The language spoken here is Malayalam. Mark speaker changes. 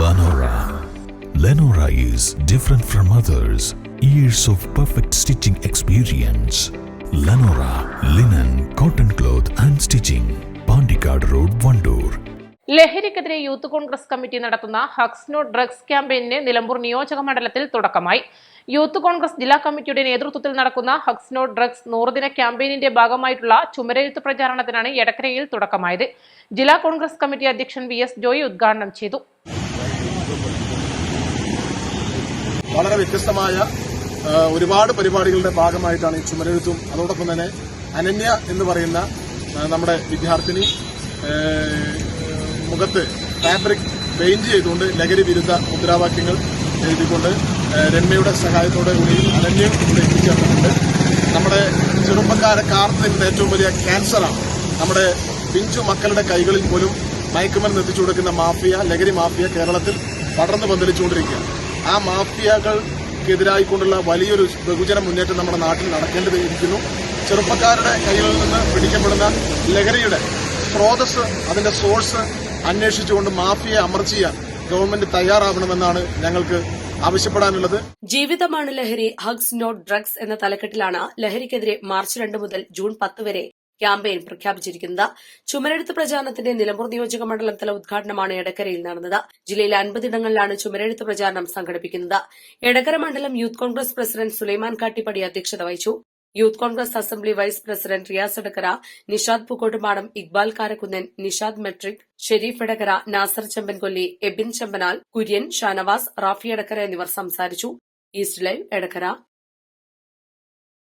Speaker 1: Lenora. Lenora is different from others. Years of perfect stitching experience. Lenora, linen, cotton cloth and stitching. Pandikad Road, Vandoor.
Speaker 2: ലഹരിക്കെതിരെ യൂത്ത് കോൺഗ്രസ് കമ്മിറ്റി നടത്തുന്ന ഹഗ്സ് നോ ഡ്രഗ്സ് ക്യാമ്പയിന് നിലമ്പൂർ നിയോജക മണ്ഡലത്തിൽ തുടക്കമായി. യൂത്ത് കോൺഗ്രസ് ജില്ലാ കമ്മിറ്റിയുടെ നേതൃത്വത്തിൽ നടക്കുന്ന ഹഗ്സ് നോ ഡ്രഗ്സ് 100 ദിന ക്യാമ്പയിനിന്റെ ഭാഗമായിട്ടുള്ള ചുമരെഴുത്ത് പ്രചാരണത്തിനാണ് എടക്കരയിൽ തുടക്കമായത്. ജില്ലാ കോൺഗ്രസ് കമ്മിറ്റി അധ്യക്ഷൻ VS ജോയി ഉദ്ഘാടനം ചെയ്തു.
Speaker 3: വളരെ വ്യത്യസ്തമായ ഒരുപാട് പരിപാടികളുടെ ഭാഗമായിട്ടാണ് ഈ ചുമരെഴുത്തും അതോടൊപ്പം തന്നെ അനന്യ എന്ന് പറയുന്ന നമ്മുടെ വിദ്യാർത്ഥിനി മുഖത്ത് ഫാബ്രിക് പെയിന്റ് ചെയ്തുകൊണ്ട് ലഹരി വിരുദ്ധ മുദ്രാവാക്യങ്ങൾ എഴുതിക്കൊണ്ട് രമ്യയുടെ സഹായത്തോടെ കൂടി അനന്യം ഇവിടെ എത്തിച്ചേർന്നിട്ടുണ്ട്. നമ്മുടെ ചെറുപ്പക്കാരെ കാർത്തുന്ന ഏറ്റവും വലിയ ക്യാൻസറാണ്. നമ്മുടെ പിഞ്ചു മക്കളുടെ കൈകളിൽ പോലും മയക്കുമരുന്ന് എത്തിച്ചു കൊടുക്കുന്ന മാഫിയ, ലഹരി മാഫിയ കേരളത്തിൽ പടർന്നു പന്തലിച്ചുകൊണ്ടിരിക്കുക. ആ മാഫിയകൾക്കെതിരായിക്കൊണ്ടുള്ള വലിയൊരു ബഹുജന മുന്നേറ്റം നമ്മുടെ നാട്ടിൽ നടക്കേണ്ടതിരിക്കുന്നു. ചെറുപ്പക്കാരുടെ കൈകളിൽ നിന്ന് പിടിക്കപ്പെടുന്ന ലഹരിയുടെ സ്രോതസ്, അതിന്റെ സോഴ്സ് അന്വേഷിച്ചുകൊണ്ട് മാഫിയെ അമർച്ച ചെയ്യാൻ ഗവൺമെന്റ് തയ്യാറാവണമെന്നാണ് ഞങ്ങൾക്ക് ആവശ്യപ്പെടാനുള്ളത്.
Speaker 4: ജീവിതമാണ് ലഹരി, ഹഗ്സ് നോട്ട് ഡ്രഗ്സ് എന്ന തലക്കെട്ടിലാണ് ലഹരിക്കെതിരെ മാർച്ച് 2 മുതൽ ജൂൺ 10 വരെ ക്യാമ്പയിൻ പ്രഖ്യാപിച്ചിരിക്കുന്നത്. ചുമരെഴുത്ത് പ്രചാരണത്തിന്റെ നിലമ്പൂർ നിയോജക മണ്ഡലം തല ഉദ്ഘാടനമാണ് എടക്കരയിൽ നടന്നത്. ജില്ലയിൽ 50 ഇടങ്ങളിലാണ് ചുമരെഴുത്ത് പ്രചാരണം സംഘടിപ്പിക്കുന്നത്. എടക്കര മണ്ഡലം youth Congress president Sulaiman Kattippadi അധ്യക്ഷത വഹിച്ചു. Youth Congress assembly vice president Riyas Edakkara, Nishad Pookkottupadam, Iqbal Karakkunnan, Nishad Metric, Sharif Edakkara, Nasar Chembankolli, Ebin Chembanal, Kurian, Shanavas, Rafi Edakkara എന്നിവർ സംസാരിച്ചു. East Live Edakkara.